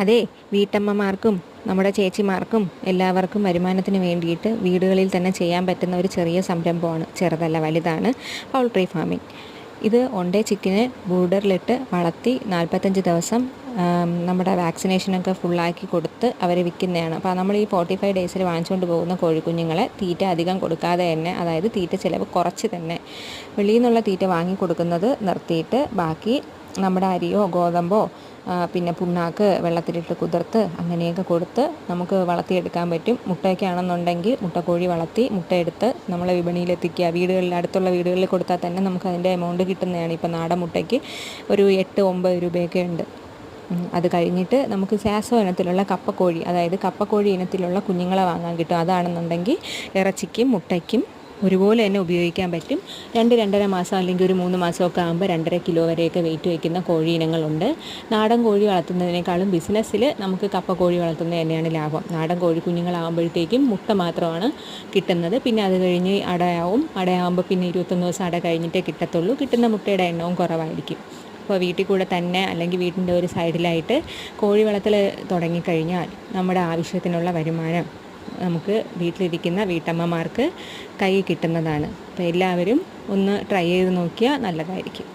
അതെ, വീട്ടമ്മമാർക്കും നമ്മുടെ ചേച്ചിമാർക്കും എല്ലാവർക്കും വരുമാനത്തിന് വേണ്ടിയിട്ട് വീടുകളിൽ തന്നെ ചെയ്യാൻ പറ്റുന്ന ഒരു ചെറിയ സംരംഭമാണ്, ചെറുതല്ല വലുതാണ്, പൗൾട്രി ഫാമിംഗ്. ഇത് ഒണ്ടേ ചിക്കനെ ബൂഡറിലിട്ട് വളർത്തി 45 ദിവസം നമ്മുടെ വാക്സിനേഷനൊക്കെ ഫുള്ളാക്കി കൊടുത്ത് അവർ വിൽക്കുന്നതാണ്. അപ്പോൾ നമ്മൾ ഈ 45 ഡേയ്സിൽ വാങ്ങിച്ചുകൊണ്ട് പോകുന്ന കോഴിക്കുഞ്ഞുങ്ങളെ തീറ്റ അധികം കൊടുക്കാതെ തന്നെ, അതായത് തീറ്റ ചിലവ് കുറച്ച് തന്നെ, വെളിയിൽ നിന്നുള്ള തീറ്റ വാങ്ങി കൊടുക്കുന്നത് നിർത്തിയിട്ട് ബാക്കി നമ്മുടെ അരിയോ ഗോതമ്പോ പിന്നെ പുണ്ണാക്ക് വെള്ളത്തിലിട്ട് കുതിർത്ത് അങ്ങനെയൊക്കെ കൊടുത്ത് നമുക്ക് വളർത്തിയെടുക്കാൻ പറ്റും. മുട്ടയൊക്കെ ആണെന്നുണ്ടെങ്കിൽ മുട്ടക്കോഴി വളർത്തി മുട്ടയെടുത്ത് നമ്മൾ വിപണിയിലെത്തിക്കുക. വീടുകളിൽ, അടുത്തുള്ള വീടുകളിൽ കൊടുത്താൽ തന്നെ നമുക്ക് അതിൻ്റെ എമൗണ്ട് കിട്ടുന്നതാണ്. ഇപ്പോൾ നാടൻ മുട്ടയ്ക്ക് ഒരു 8-9 രൂപയൊക്കെ ഉണ്ട്. അത് കഴിഞ്ഞിട്ട് നമുക്ക് സാസോ ഇനത്തിലുള്ള കപ്പക്കോഴി, അതായത് കപ്പക്കോഴി ഇനത്തിലുള്ള കുഞ്ഞുങ്ങളെ വാങ്ങാൻ കിട്ടും. അതാണെന്നുണ്ടെങ്കിൽ ഇറച്ചിക്കും മുട്ടയ്ക്കും ഒരുപോലെ തന്നെ ഉപയോഗിക്കാൻ പറ്റും. 2-2.5 മാസം അല്ലെങ്കിൽ ഒരു 3 മാസമൊക്കെ ആകുമ്പോൾ 2.5 കിലോ വരെയൊക്കെ വെയിറ്റ് വയ്ക്കുന്ന കോഴി ഇനങ്ങളുണ്ട്. നാടൻ കോഴി വളർത്തുന്നതിനേക്കാളും ബിസിനസ്സിൽ നമുക്ക് കപ്പക്കോഴി വളർത്തുന്നത് തന്നെയാണ് ലാഭം. നാടൻ കോഴി കുഞ്ഞുങ്ങളാകുമ്പോഴത്തേക്കും മുട്ട മാത്രമാണ് കിട്ടുന്നത്. പിന്നെ അത് കഴിഞ്ഞ് അടയാകുമ്പോൾ പിന്നെ 21 ദിവസം അട കഴിഞ്ഞിട്ടേ കിട്ടത്തുള്ളൂ. കിട്ടുന്ന മുട്ടയുടെ എണ്ണവും കുറവായിരിക്കും. അപ്പോൾ വീട്ടിൽ കൂടെ തന്നെ അല്ലെങ്കിൽ വീട്ടിൻ്റെ ഒരു സൈഡിലായിട്ട് കോഴി വളർത്തൽ തുടങ്ങിക്കഴിഞ്ഞാൽ നമ്മുടെ ആവശ്യത്തിനുള്ള വരുമാനം നമുക്ക് വീട്ടിലിരിക്കുന്ന വീട്ടമ്മമാർക്ക് കൈ കിട്ടുന്നതാണ്. അപ്പോൾ എല്ലാവരും ഒന്ന് ട്രൈ ചെയ്ത് നോക്കിയാൽ നല്ലതായിരിക്കും.